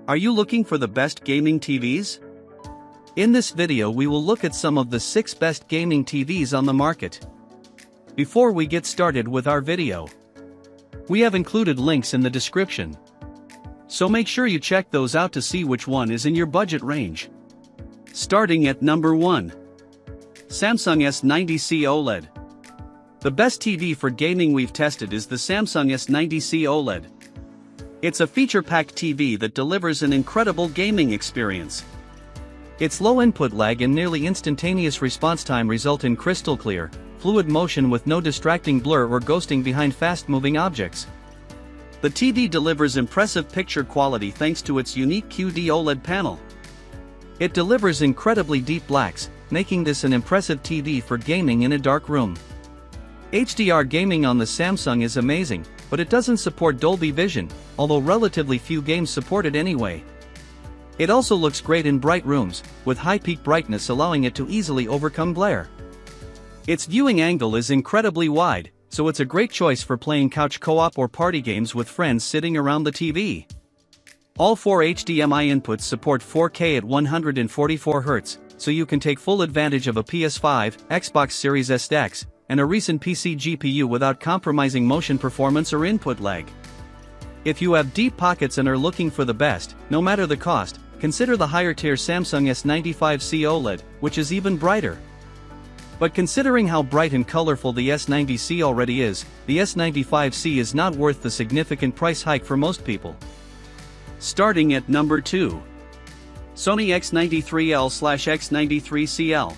Are you looking for the best gaming TVs? In this video we will look at some of the 6 best gaming TVs on the market. Before we get started with our video, we have included links in the description. So make sure you check those out to see which one is in your budget range. Starting at number 1. Samsung S90C OLED. The best TV for gaming we've tested is the Samsung S90C OLED. It's a feature-packed TV that delivers an incredible gaming experience. Its low input lag and nearly instantaneous response time result in crystal clear, fluid motion with no distracting blur or ghosting behind fast-moving objects. The TV delivers impressive picture quality thanks to its unique QD OLED panel. It delivers incredibly deep blacks, making this an impressive TV for gaming in a dark room. HDR gaming on the Samsung is amazing, but it doesn't support Dolby Vision, although relatively few games support it anyway. It also looks great in bright rooms, with high peak brightness allowing it to easily overcome glare. Its viewing angle is incredibly wide, so it's a great choice for playing couch co-op or party games with friends sitting around the TV. All 4 HDMI inputs support 4K at 144Hz, so you can take full advantage of a PS5, Xbox Series X, and a recent PC GPU without compromising motion performance or input lag. If you have deep pockets and are looking for the best, no matter the cost, consider the higher-tier Samsung S95C OLED, which is even brighter. But considering how bright and colorful the S90C already is, the S95C is not worth the significant price hike for most people. Starting at number 2. Sony X93L/X93CL.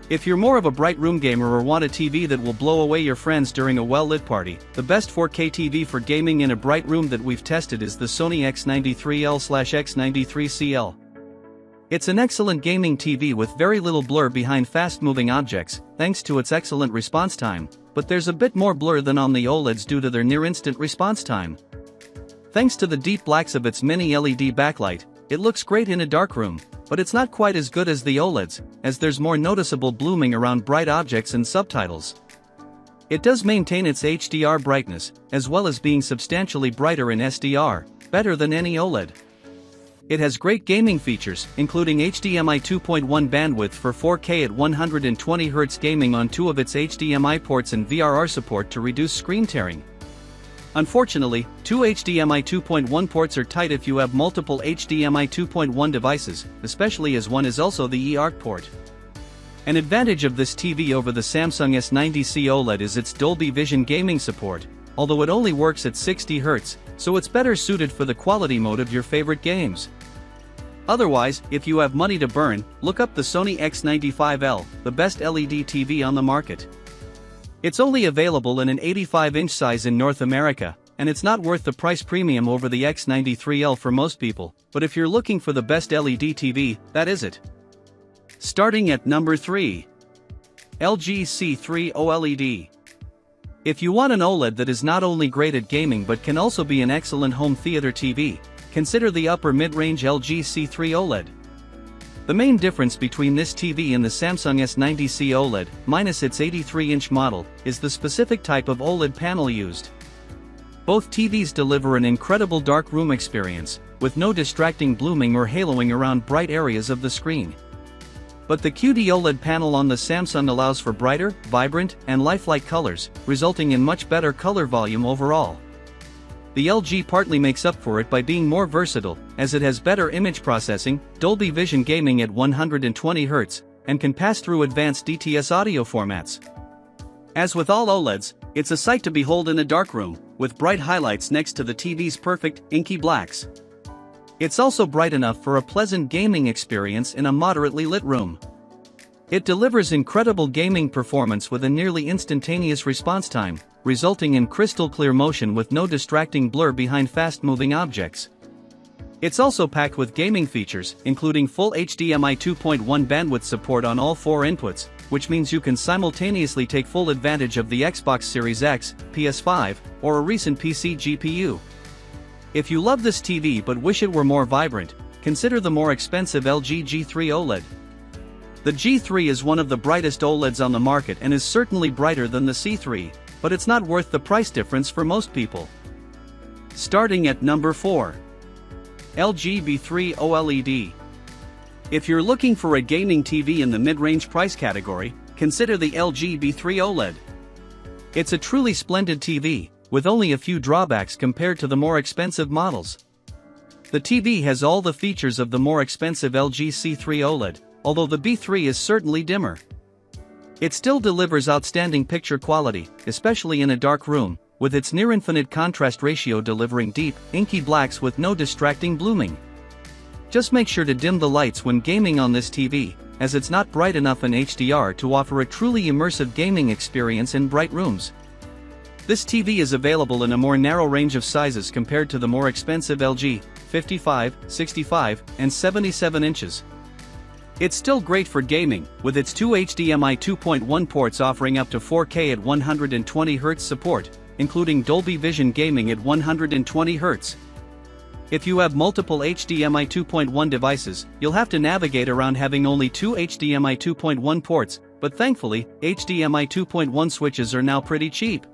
If you're more of a bright room gamer or want a TV that will blow away your friends during a well-lit party, the best 4K TV for gaming in a bright room that we've tested is the Sony X93L/X93CL. It's an excellent gaming TV with very little blur behind fast-moving objects, thanks to its excellent response time, but there's a bit more blur than on the OLEDs due to their near-instant response time. Thanks to the deep blacks of its mini LED backlight, it looks great in a dark room, but it's not quite as good as the OLEDs, as there's more noticeable blooming around bright objects and subtitles. It does maintain its HDR brightness, as well as being substantially brighter in SDR, better than any OLED. It has great gaming features, including HDMI 2.1 bandwidth for 4K at 120Hz gaming on 2 of its HDMI ports and VRR support to reduce screen tearing. Unfortunately, 2 HDMI 2.1 ports are tight if you have multiple HDMI 2.1 devices, especially as one is also the eARC port. An advantage of this TV over the Samsung S90C OLED is its Dolby Vision gaming support, although it only works at 60 Hz, so it's better suited for the quality mode of your favorite games. Otherwise, if you have money to burn, look up the Sony X95L, the best LED TV on the market. It's only available in an 85-inch size in North America, and it's not worth the price premium over the X93L for most people, but if you're looking for the best LED TV, that is it. Starting at number 3. LG C3 OLED. If you want an OLED that is not only great at gaming but can also be an excellent home theater TV, consider the upper mid-range LG C3 OLED. The main difference between this TV and the Samsung S90C OLED, minus its 83-inch model, is the specific type of OLED panel used. Both TVs deliver an incredible dark room experience, with no distracting blooming or haloing around bright areas of the screen. But the QD OLED panel on the Samsung allows for brighter, vibrant, and lifelike colors, resulting in much better color volume overall. The LG partly makes up for it by being more versatile, as it has better image processing, Dolby Vision gaming at 120Hz, and can pass through advanced DTS audio formats. As with all OLEDs, it's a sight to behold in a dark room, with bright highlights next to the TV's perfect, inky blacks. It's also bright enough for a pleasant gaming experience in a moderately lit room. It delivers incredible gaming performance with a nearly instantaneous response time, resulting in crystal clear motion with no distracting blur behind fast-moving objects. It's also packed with gaming features, including full HDMI 2.1 bandwidth support on all 4 inputs, which means you can simultaneously take full advantage of the Xbox Series X, PS5, or a recent PC GPU. If you love this TV but wish it were more vibrant, consider the more expensive LG G3 OLED. The G3 is one of the brightest OLEDs on the market and is certainly brighter than the C3, but it's not worth the price difference for most people. Starting at number 4. LG B3 OLED. If you're looking for a gaming TV in the mid-range price category, consider the LG B3 OLED. It's a truly splendid TV, with only a few drawbacks compared to the more expensive models. The TV has all the features of the more expensive LG C3 OLED, although the B3 is certainly dimmer. It still delivers outstanding picture quality, especially in a dark room, with its near-infinite contrast ratio delivering deep, inky blacks with no distracting blooming. Just make sure to dim the lights when gaming on this TV, as it's not bright enough in HDR to offer a truly immersive gaming experience in bright rooms. This TV is available in a more narrow range of sizes compared to the more expensive LG, 55, 65, and 77 inches. It's still great for gaming, with its two HDMI 2.1 ports offering up to 4K at 120Hz support, including Dolby Vision gaming at 120Hz. If you have multiple HDMI 2.1 devices, you'll have to navigate around having only two HDMI 2.1 ports, but thankfully, HDMI 2.1 switches are now pretty cheap.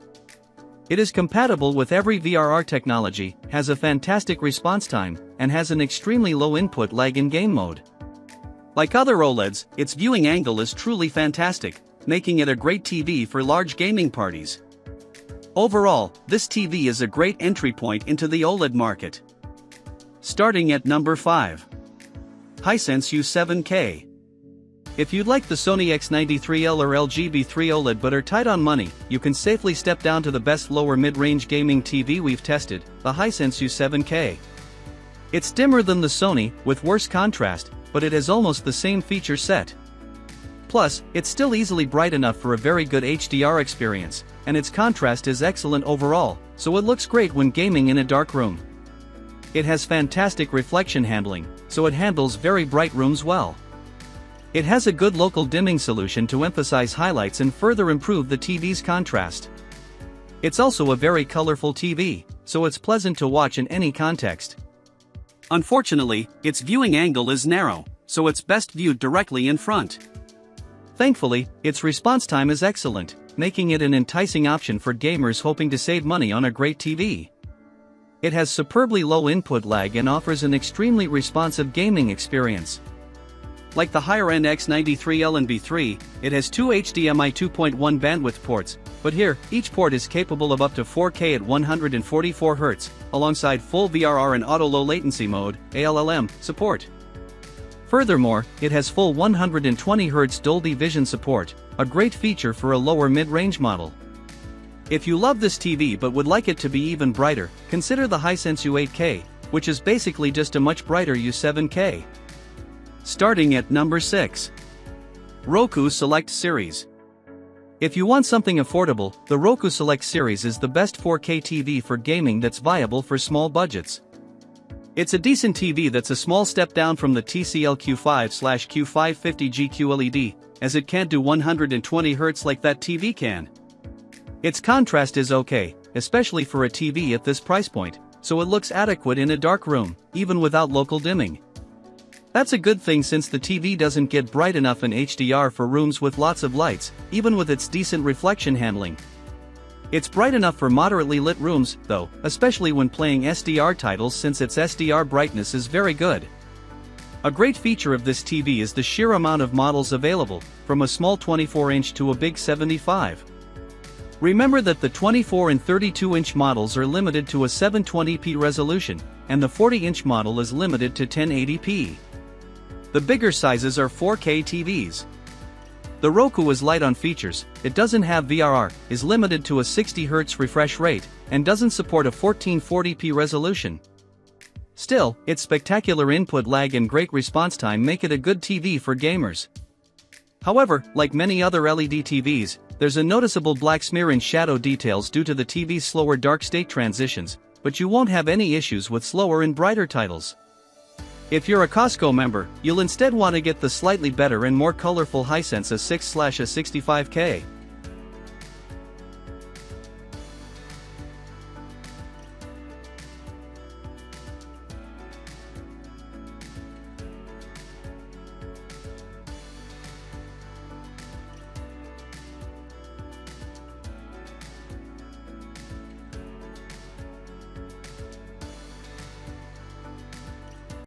It is compatible with every VRR technology, has a fantastic response time, and has an extremely low input lag in game mode. Like other OLEDs, its viewing angle is truly fantastic, making it a great TV for large gaming parties. Overall, this TV is a great entry point into the OLED market. Starting at number 5. Hisense U7K. If you'd like the Sony X93L or LG B3 OLED but are tight on money, you can safely step down to the best lower mid-range gaming TV we've tested, the Hisense U7K. It's dimmer than the Sony, with worse contrast, but it has almost the same feature set. Plus, it's still easily bright enough for a very good HDR experience, and its contrast is excellent overall, so it looks great when gaming in a dark room. It has fantastic reflection handling, so it handles very bright rooms well. It has a good local dimming solution to emphasize highlights and further improve the TV's contrast. It's also a very colorful TV, so it's pleasant to watch in any context. Unfortunately, its viewing angle is narrow, so it's best viewed directly in front. Thankfully, its response time is excellent, making it an enticing option for gamers hoping to save money on a great TV. It has superbly low input lag and offers an extremely responsive gaming experience. Like the higher-end X93L and B3, it has two HDMI 2.1 bandwidth ports, but here, each port is capable of up to 4K at 144Hz, alongside full VRR and auto low latency mode, ALLM, support. Furthermore, it has full 120Hz Dolby Vision support, a great feature for a lower mid-range model. If you love this TV but would like it to be even brighter, consider the Hisense U8K, which is basically just a much brighter U7K. Starting at number 6. Roku Select Series. If you want something affordable, the Roku Select Series is the best 4K TV for gaming that's viable for small budgets. It's a decent TV that's a small step down from the TCL Q5/Q550G QLED, as it can't do 120Hz like that TV can. Its contrast is okay, especially for a TV at this price point, so it looks adequate in a dark room, even without local dimming. That's a good thing since the TV doesn't get bright enough in HDR for rooms with lots of lights, even with its decent reflection handling. It's bright enough for moderately lit rooms, though, especially when playing SDR titles since its SDR brightness is very good. A great feature of this TV is the sheer amount of models available, from a small 24-inch to a big 75. Remember that the 24 and 32-inch models are limited to a 720p resolution, and the 40-inch model is limited to 1080p. The bigger sizes are 4K TVs. The Roku is light on features, it doesn't have VRR, is limited to a 60Hz refresh rate, and doesn't support a 1440p resolution. Still, its spectacular input lag and great response time make it a good TV for gamers. However, like many other LED TVs, there's a noticeable black smear in shadow details due to the TV's slower dark state transitions, but you won't have any issues with slower and brighter titles. If you're a Costco member, you'll instead want to get the slightly better and more colorful Hisense A6/A65K.